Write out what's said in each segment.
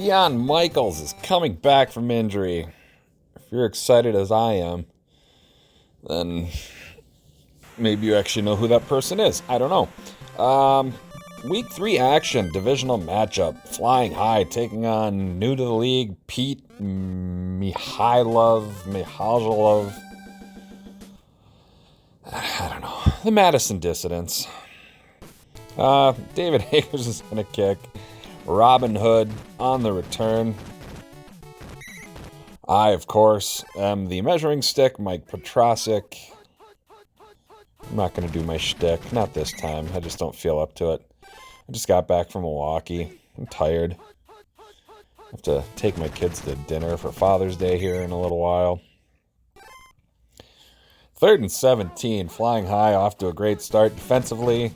Keon Michaels is coming back from injury. If you're excited as I am, then maybe you actually know who that person is. I don't know. Week 3 action, divisional matchup. Flying High taking on new to the league, Pete Mihailov. I don't know. The Madison Dissidents. David Akers is going to kick. Robin Hood on the return. I, of course, am the measuring stick, Mike Petrosic. I'm not going to do my shtick. Not this time. I just don't feel up to it. I just got back from Milwaukee. I'm tired. I have to take my kids to dinner for Father's Day here in a little while. 3rd and 17. Flying High off to a great start defensively.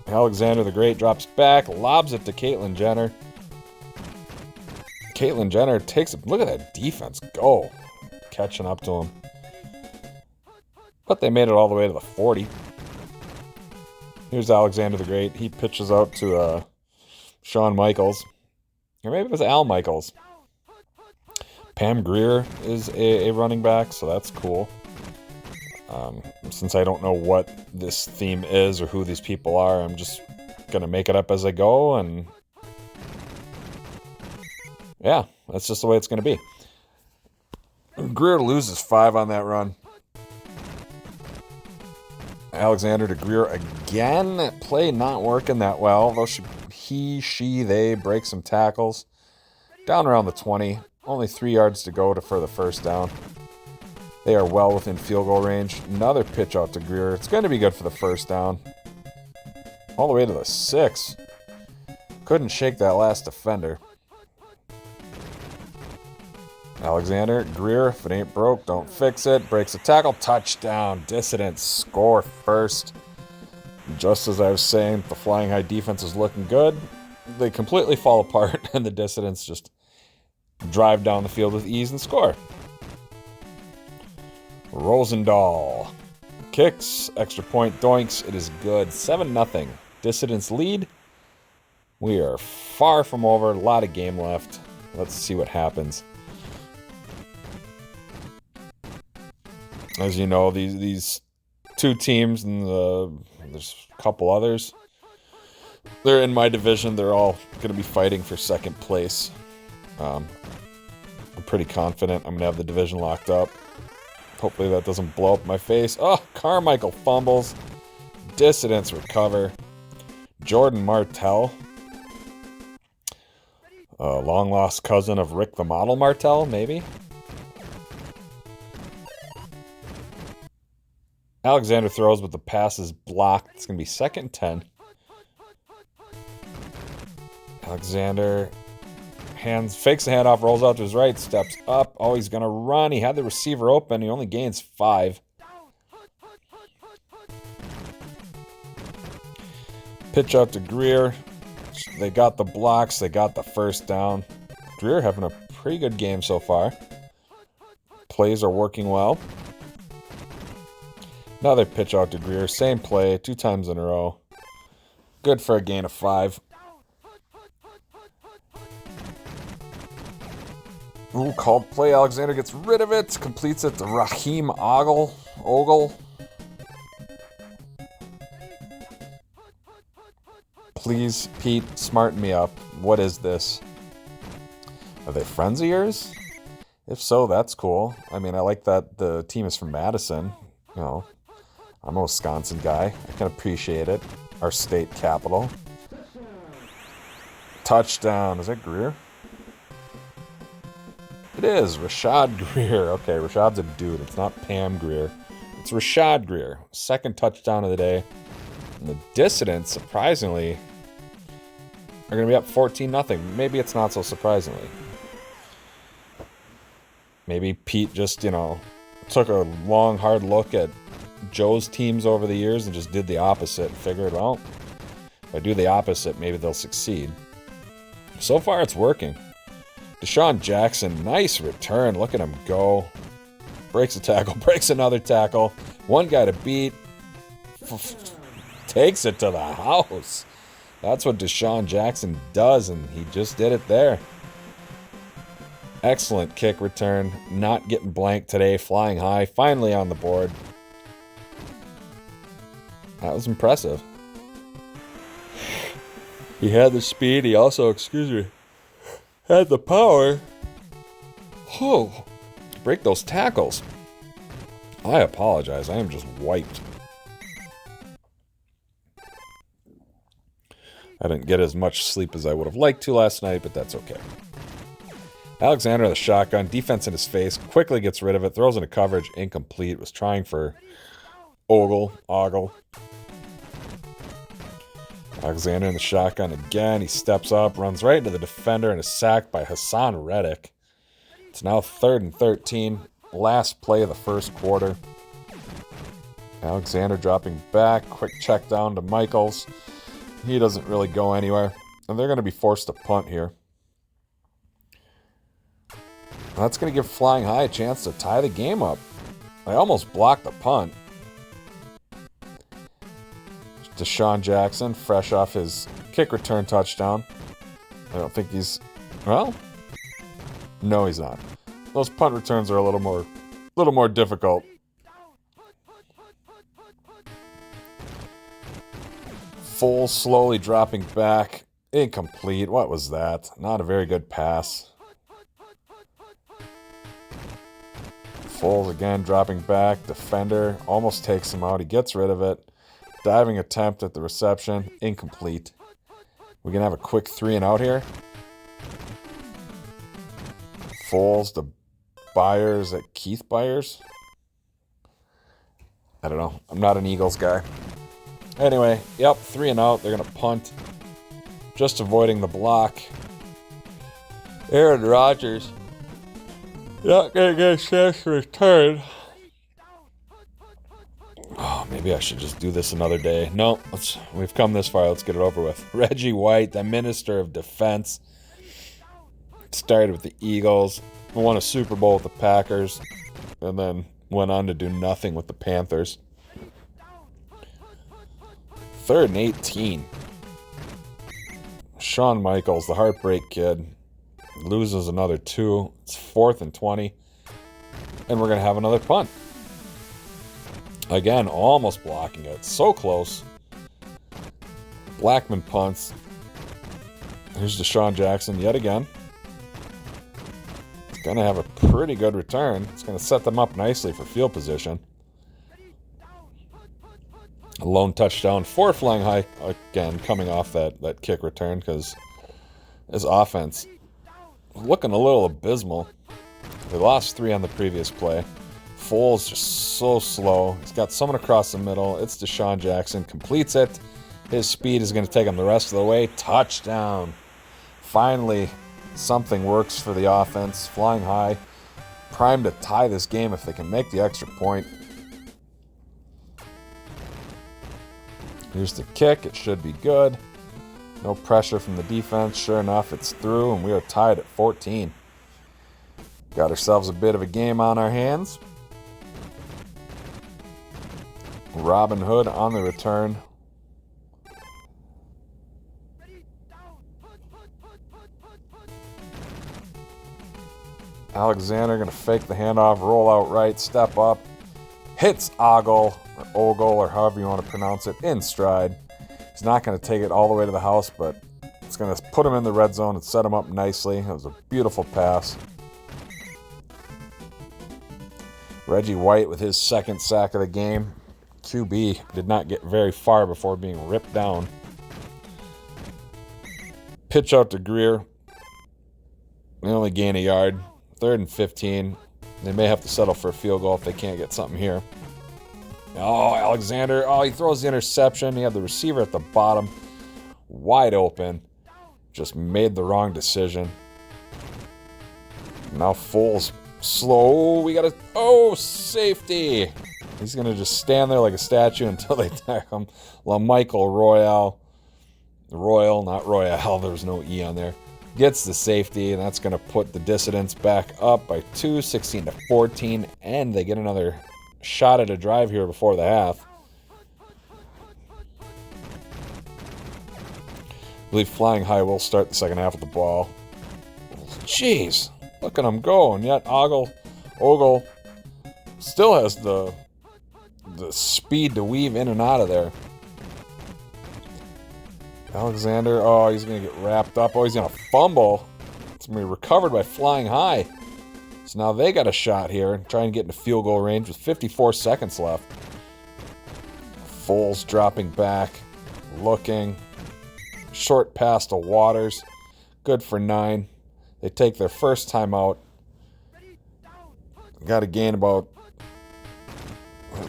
Alexander the Great drops back, lobs it to Caitlyn Jenner. Caitlyn Jenner takes it. Look at that defense go. Catching up to him. But they made it all the way to the 40. Here's Alexander the Great. He pitches out to Shawn Michaels. Or maybe it was Al Michaels. Pam Grier is a running back, so that's cool. Since I don't know what this theme is or who these people are, I'm just going to make it up as I go, and yeah, that's just the way it's going to be. Grier loses 5 on that run. Alexander to Grier again. That play not working that well, though they break some tackles. Down around the 20. Only 3 yards to go for the first down. They are well within field goal range. Another pitch out to Grier. It's going to be good for the first down. All the way to the 6. Couldn't shake that last defender. Alexander, Grier, if it ain't broke, don't fix it. Breaks a tackle, touchdown. Dissidents score first. Just as I was saying, the Flying High defense is looking good. They completely fall apart, and the Dissidents just drive down the field with ease and score. Rosendahl kicks, extra point doinks. It is good. 7-0. Dissidents lead. We are far from over. A lot of game left. Let's see what happens. As you know, these 2 teams and there's a couple others. They're in my division. They're all going to be fighting for second place. I'm pretty confident I'm going to have the division locked up. Hopefully that doesn't blow up my face. Oh, Carmichael fumbles. Dissidents recover. Jordan Martell. Long-lost cousin of Rick the Model Martell, maybe? Alexander throws, but the pass is blocked. It's going to be 2nd and 10. Alexander fakes the handoff, rolls out to his right, steps up. Oh, he's going to run. He had the receiver open. He only gains 5. Pitch out to Grier. They got the blocks. They got the first down. Grier having a pretty good game so far. Plays are working well. Another pitch out to Grier. Same play, 2 times in a row. Good for a gain of 5. Ooh, called play. Alexander gets rid of it. Completes it to Raheem Ogle. Please, Pete, smarten me up. What is this? Are they friends of yours? If so, that's cool. I mean, I like that the team is from Madison. You know, I'm a Wisconsin guy. I can appreciate it. Our state capital. Touchdown. Is that Grier? It is. Rashad Grier. Okay, Rashad's a dude. It's not Pam Grier. It's Rashad Grier. 2nd touchdown of the day. And the Dissidents, surprisingly, are going to be up 14-0. Maybe it's not so surprisingly. Maybe Pete just, took a long, hard look at Joe's teams over the years and just did the opposite and figured, well, if I do the opposite, maybe they'll succeed. So far, it's working. Deshaun Jackson, nice return. Look at him go. Breaks a tackle, breaks another tackle. One guy to beat. Takes it to the house. That's what Deshaun Jackson does, and he just did it there. Excellent kick return. Not getting blanked today. Flying high. Finally on the board. That was impressive. He had the speed. He also, had the power. Oh, break those tackles. I apologize. I am just wiped. I didn't get as much sleep as I would have liked to last night, but that's okay. Alexander, the shotgun, defense in his face, quickly gets rid of it, throws into coverage, incomplete. Was trying for Ogle. Alexander in the shotgun again. He steps up, runs right into the defender, and is sacked by Hassan Reddick. It's now 3rd and 13. Last play of the first quarter. Alexander dropping back. Quick check down to Michaels. He doesn't really go anywhere. And they're going to be forced to punt here. That's going to give Flying High a chance to tie the game up. They almost blocked the punt. Deshaun Jackson, fresh off his kick return touchdown. I don't think he's... Well, no, he's not. Those punt returns are a little more difficult. Foles slowly dropping back. Incomplete. What was that? Not a very good pass. Foles again dropping back. Defender almost takes him out. He gets rid of it. Diving attempt at the reception. Incomplete. We can have a quick 3 and out here. Foles to Byers at Keith Byers. I don't know. I'm not an Eagles guy. Anyway, yep, 3 and out. They're going to punt. Just avoiding the block. Aaron Rodgers. Not going to get a chance to return. Oh, maybe I should just do this another day. No, we've come this far. Let's get it over with. Reggie White, the Minister of Defense. Started with the Eagles. Won a Super Bowl with the Packers. And then went on to do nothing with the Panthers. 3rd and 18. Shawn Michaels, the Heartbreak Kid, loses another 2. It's 4th and 20. And we're going to have another punt. Again, almost blocking it. So close. Blackman punts. Here's Deshaun Jackson yet again. It's going to have a pretty good return. It's going to set them up nicely for field position. A lone touchdown for Flying High, again, coming off that kick return because his offense looking a little abysmal. They lost 3 on the previous play. Foles just so slow. He's got someone across the middle. It's Deshaun Jackson. Completes it. His speed is going to take him the rest of the way. Touchdown. Finally, something works for the offense. Flying High, primed to tie this game if they can make the extra point. Here's the kick. It should be good. No pressure from the defense. Sure enough, it's through, and we are tied at 14. Got ourselves a bit of a game on our hands. Robin Hood on the return. Alexander going to fake the handoff, roll out right, step up. Hits Ogle, or however you want to pronounce it, in stride. He's not going to take it all the way to the house, but it's going to put him in the red zone and set him up nicely. It was a beautiful pass. Reggie White with his 2nd sack of the game. QB did not get very far before being ripped down. Pitch out to Greer. They only gain a yard. 3rd and 15. They may have to settle for a field goal if they can't get something here. Oh, Alexander. Oh, he throws the interception. He had the receiver at the bottom. Wide open. Just made the wrong decision. Now Foles slow. We got a... Oh, safety. He's going to just stand there like a statue until they tack him. LaMichael Royal, not Royale. There's no E on there. Gets the safety, and that's going to put the Dissidents back up by 2, 16-14, and they get another shot at a drive here before the half. I believe Flying High will start the second half with the ball. Jeez, look at him go, and yet Ogle still has the speed to weave in and out of there. Alexander, oh, he's going to get wrapped up. Oh, he's going to fumble. It's going to be recovered by Flying High. So now they got a shot here and try and get into field goal range with 54 seconds left. Foles dropping back, looking. Short pass to Waters. Good for 9. They take their first timeout. Got to gain about,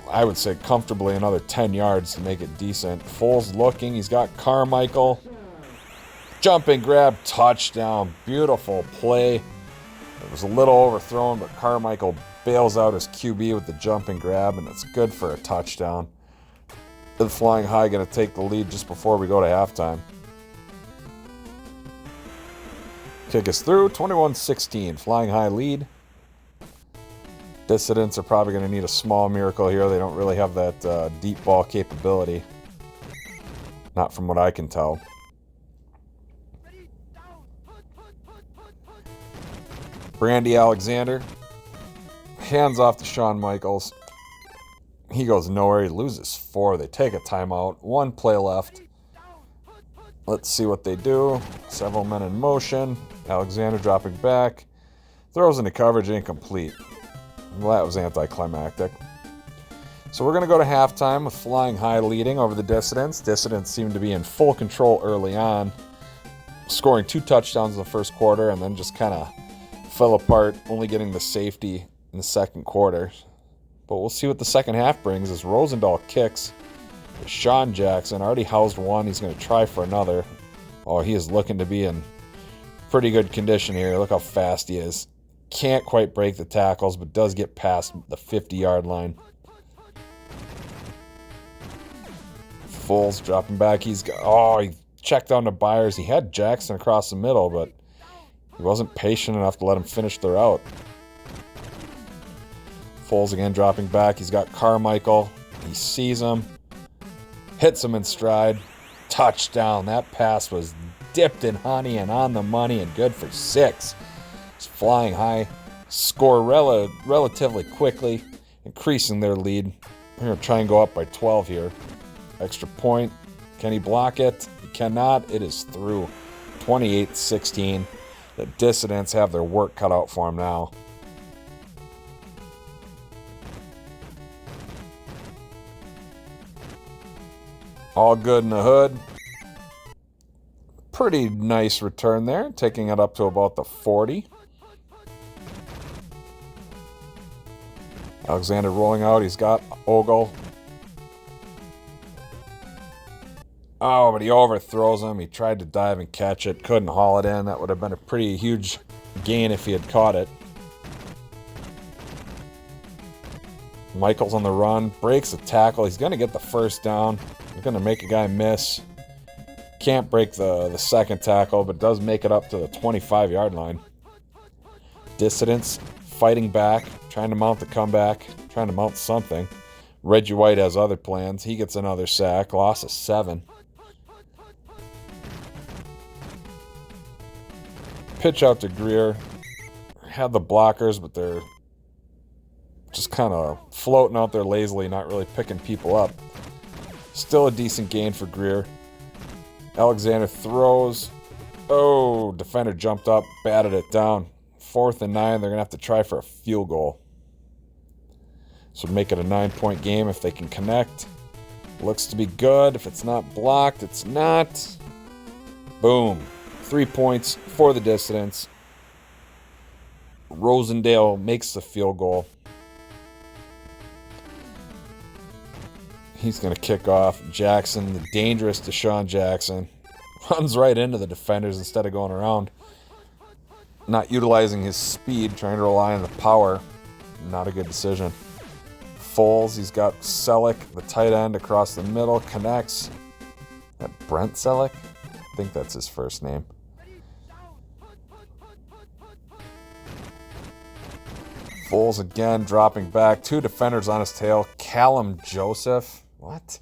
I would say, comfortably another 10 yards to make it decent. Foles looking. He's got Carmichael. Jumping grab, touchdown. Beautiful play. It was a little overthrown, but Carmichael bails out his QB with the jumping grab, and it's good for a touchdown. The Flying High going to take the lead just before we go to halftime. Kick is through, 21-16. Flying High lead. Dissidents are probably going to need a small miracle here. They don't really have that deep ball capability. Not from what I can tell. Brandy Alexander. Hands off to Shawn Michaels. He goes nowhere. He loses 4. They take a timeout. 1 play left. Let's see what they do. Several men in motion. Alexander dropping back. Throws into coverage, incomplete. Well, that was anticlimactic. So we're going to go to halftime with Flying High leading over the Dissidents. Dissidents seem to be in full control early on, scoring 2 touchdowns in the first quarter and then just kind of fell apart, only getting the safety in the second quarter. But we'll see what the second half brings as Rosendahl kicks. Sean Jackson already housed one. He's going to try for another. Oh, he is looking to be in pretty good condition here. Look how fast he is. Can't quite break the tackles, but does get past the 50-yard line. Foles dropping back. He checked down to Byers. He had Jackson across the middle, but he wasn't patient enough to let him finish the route. Foles again dropping back. He's got Carmichael. He sees him. Hits him in stride. Touchdown. That pass was dipped in honey and on the money and good for 6. It's Flying High. Score relatively quickly, increasing their lead. We're going to try and go up by 12 here. Extra point. Can he block it? He cannot. It is through. 28-16. The Dissidents have their work cut out for them now. All good in the hood. Pretty nice return there, taking it up to about the 40. Alexander rolling out. He's got Ogle. Oh, but he overthrows him. He tried to dive and catch it. Couldn't haul it in. That would have been a pretty huge gain if he had caught it. Michaels on the run. Breaks the tackle. He's going to get the first down. He's going to make a guy miss. Can't break the second tackle, but does make it up to the 25-yard line. Dissidents fighting back, trying to mount the comeback, trying to mount something. Reggie White has other plans. He gets another sack. Loss of 7. Pitch out to Greer. Had the blockers, but they're just kind of floating out there lazily, not really picking people up. Still a decent gain for Greer. Alexander throws. Oh, defender jumped up, batted it down. 4th and 9, they're going to have to try for a field goal. So make it a 9-point game if they can connect. Looks to be good. If it's not blocked, it's not. Boom. 3 points for the Dissidents. Rosendale makes the field goal. He's going to kick off. Jackson, the dangerous Deshaun Jackson, runs right into the defenders instead of going around. Not utilizing his speed, trying to rely on the power. Not a good decision. Foles, he's got Selleck, the tight end, across the middle, connects. Is that Brent Selleck? I think that's his first name. Foles again, dropping back. 2 defenders on his tail. Callum Joseph. What?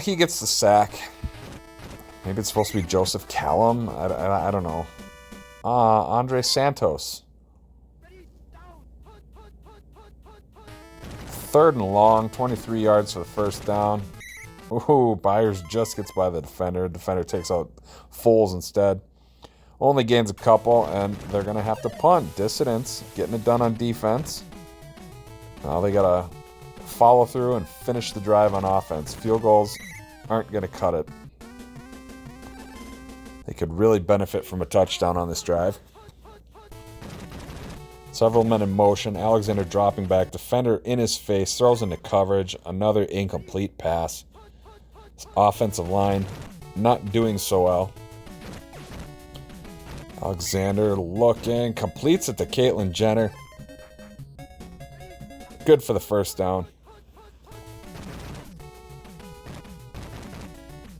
He gets the sack. Maybe it's supposed to be Joseph Callum. I don't know. Andre Santos. 3rd and long, 23 yards for the first down. Ooh, Byers just gets by the defender. Defender takes out Foles instead. Only gains a couple, and they're going to have to punt. Dissidents getting it done on defense. Now they got to follow through and finish the drive on offense. Field goals aren't going to cut it. They could really benefit from a touchdown on this drive. Several men in motion. Alexander dropping back. Defender in his face. Throws into coverage. Another incomplete pass. His offensive line not doing so well. Alexander looking. Completes it to Caitlin Jenner. Good for the first down.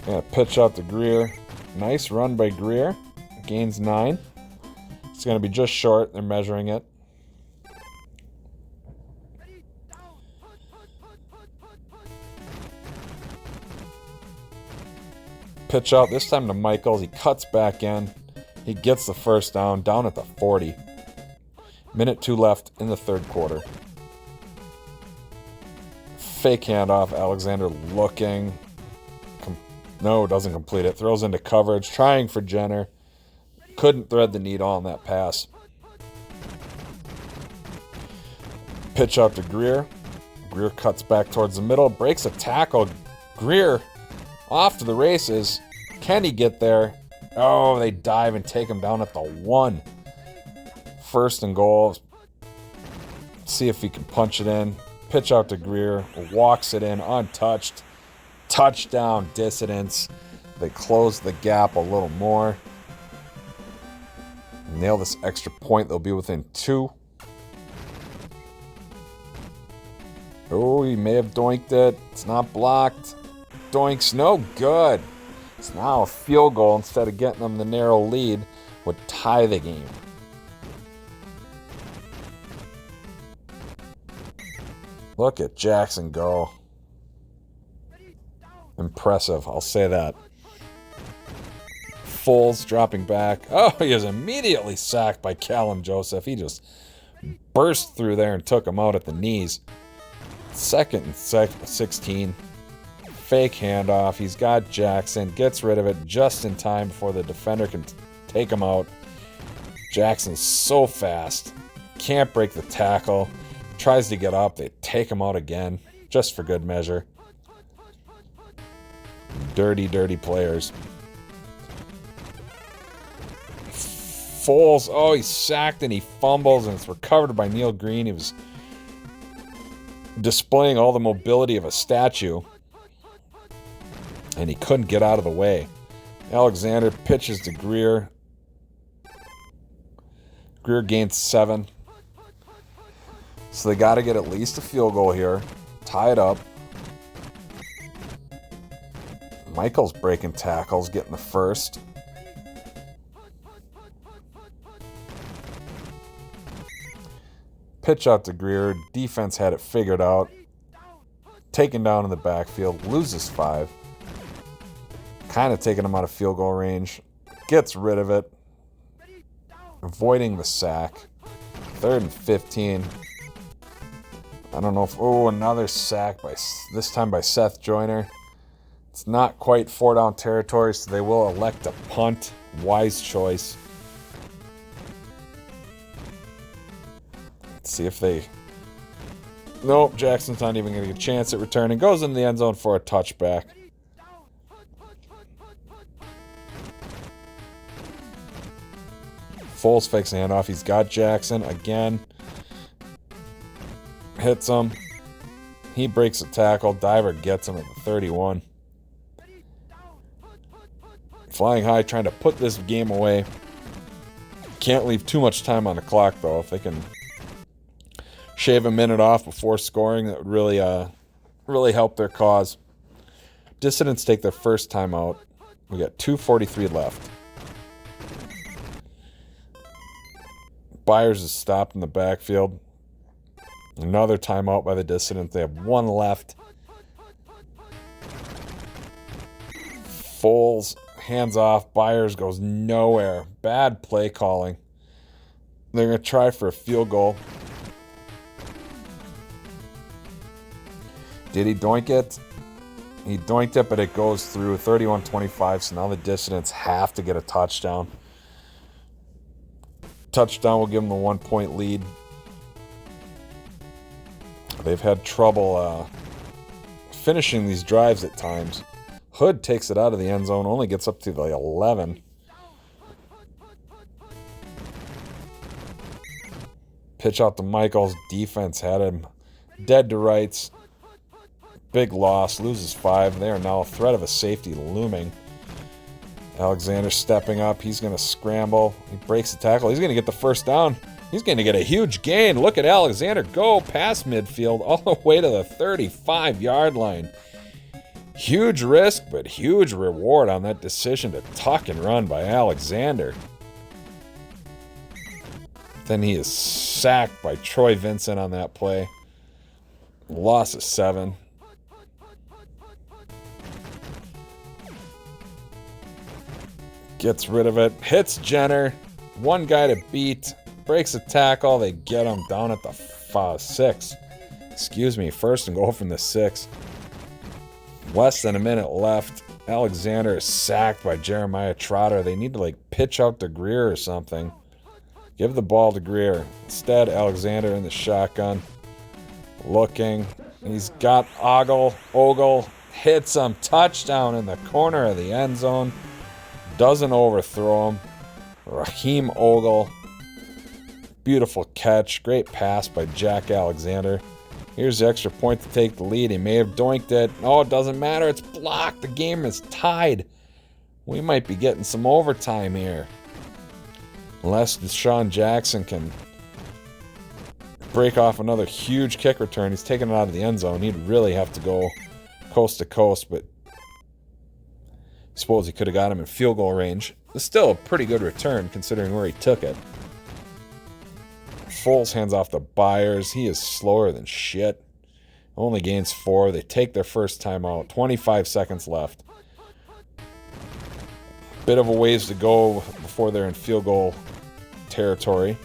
Yeah, pitch out to Greer. Nice run by Greer. Gains 9. It's going to be just short. They're measuring it. Pitch out this time to Michaels. He cuts back in. He gets the first down at the 40. Minute 2 left in the third quarter. Fake handoff. Alexander looking. No, doesn't complete it. Throws into coverage. Trying for Jenner. Couldn't thread the needle on that pass. Pitch out to Greer. Greer cuts back towards the middle. Breaks a tackle. Greer off to the races. Can he get there? Oh, they dive and take him down at the 1. 1st and goal. See if he can punch it in. Pitch out to Greer. Walks it in untouched. Touchdown, Dissidents. They close the gap a little more. Nail this extra point. They'll be within 2. Oh, he may have doinked it. It's not blocked. Doink's no good. It's now a field goal instead of getting them the narrow lead. Would tie the game. Look at Jackson go. Impressive, I'll say that. Foles dropping back. Oh, he is immediately sacked by Callum Joseph. He just burst through there and took him out at the knees. 2nd and 16. Fake handoff. He's got Jackson. Gets rid of it just in time before the defender can take him out. Jackson's so fast. Can't break the tackle. Tries to get up. They take him out again. Just for good measure. Dirty, dirty players. Foles. Oh, he's sacked and he fumbles and it's recovered by Neil Green. He was displaying all the mobility of a statue. And he couldn't get out of the way. Alexander pitches to Greer. Greer gains 7. So they got to get at least a field goal here. Tie it up. Michael's breaking tackles, getting the first. Pitch out to Greer. Defense had it figured out. Taken down in the backfield. Loses 5. Kind of taking him out of field goal range. Gets rid of it. Avoiding the sack. 3rd and 15. I don't know if... Oh, another sack, this time by Seth Joyner. It's not quite 4-down territory, so they will elect a punt. Wise choice. Let's see if they... Nope, Jackson's not even going to get a chance at returning. Goes in the end zone for a touchback. Foles fakes a handoff. He's got Jackson again. Hits him. He breaks a tackle. Diver gets him at the 31. Flying high, trying to put this game away. Can't leave too much time on the clock, though. If they can shave a minute off before scoring, that would really help their cause. Dissidents take their first timeout. We got 2:43 left. Byers is stopped in the backfield. Another timeout by the Dissidents. They have 1 left. Foles Hands off. Byers goes nowhere. Bad play calling. They're going to try for a field goal. Did he doink it? He doinked it, but it goes through 31-25, so now the Dissidents have to get a touchdown. Touchdown will give them a 1-point lead. They've had trouble finishing these drives at times. Hood takes it out of the end zone, only gets up to the 11. Pitch out to Michaels. Defense had him dead to rights. Big loss. Loses 5. They are now a threat of a safety looming. Alexander stepping up. He's going to scramble. He breaks the tackle. He's going to get the first down. He's going to get a huge gain. Look at Alexander go past midfield all the way to the 35-yard line. Huge risk, but huge reward on that decision to tuck and run by Alexander. Then he is sacked by Troy Vincent on that play. Loss of 7. Gets rid of it. Hits Jenner. One guy to beat. Breaks a tackle. They get him down at the 6. Excuse me. First and goal from the 6. Less than a minute left. Alexander is sacked by Jeremiah Trotter. They need to pitch out to Greer or something. Give the ball to Greer. Instead, Alexander in the shotgun. Looking. He's got Ogle. Hits him. Touchdown in the corner of the end zone. Doesn't overthrow him. Raheem Ogle. Beautiful catch. Great pass by Jack Alexander. Here's the extra point to take the lead. He may have doinked it. Oh, it doesn't matter. It's blocked. The game is tied. We might be getting some overtime here. Unless Deshaun Jackson can break off another huge kick return. He's taking it out of the end zone. He'd really have to go coast to coast, but I suppose he could have got him in field goal range. It's still a pretty good return considering where he took it. Foles hands off to Byers. He is slower than shit. Only gains 4. They take their first timeout. 25 seconds left. Bit of a ways to go before they're in field goal territory.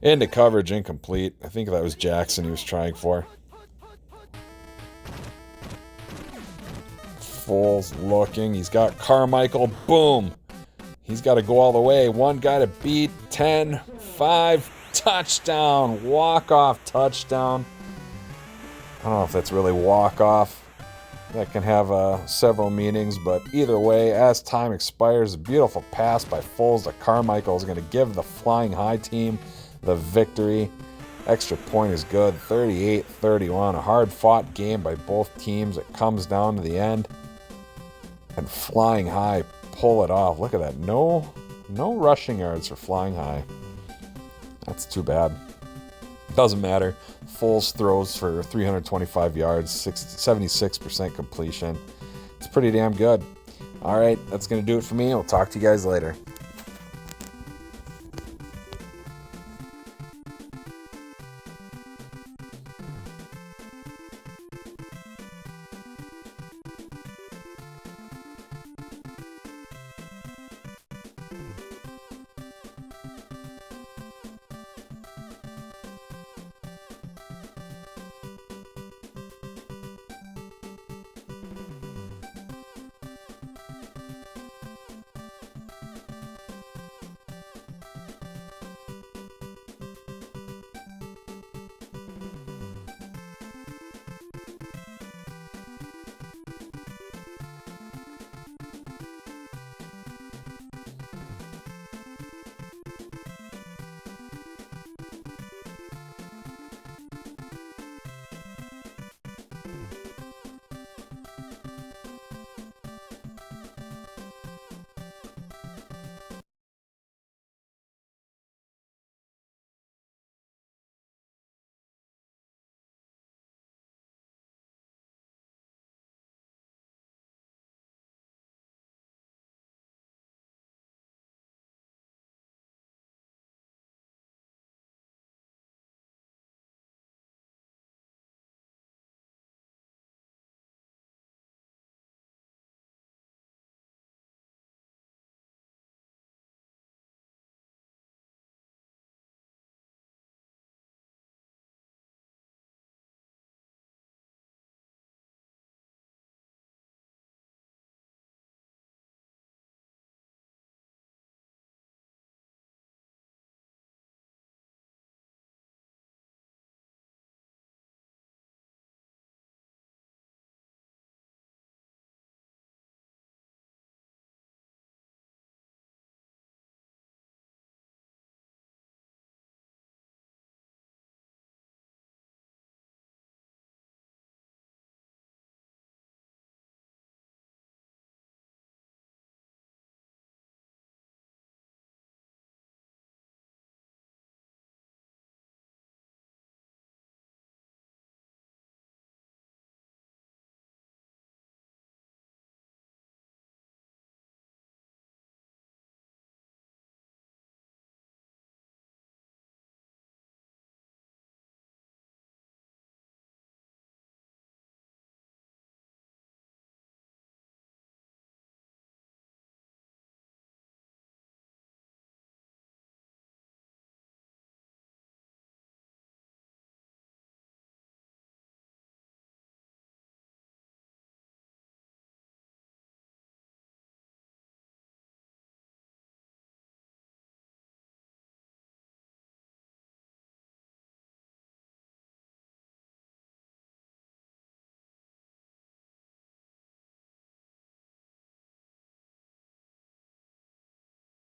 Into coverage, incomplete. I think that was Jackson he was trying for. Foles looking. He's got Carmichael. Boom. He's got to go all the way. One guy to beat. 10, 5, touchdown. Walk-off touchdown. I don't know if that's really walk-off. That can have several meanings, but either way, as time expires, a beautiful pass by Foles to Carmichael is going to give the Flying High team the victory. Extra point is good. 38-31. A hard-fought game by both teams. It comes down to the end. And Flying High pull it off. Look at that. No rushing yards for Flying High. That's too bad. Doesn't matter. Foles throws for 325 yards, 76% completion. It's pretty damn good. All right, that's going to do it for me. I'll talk to you guys later.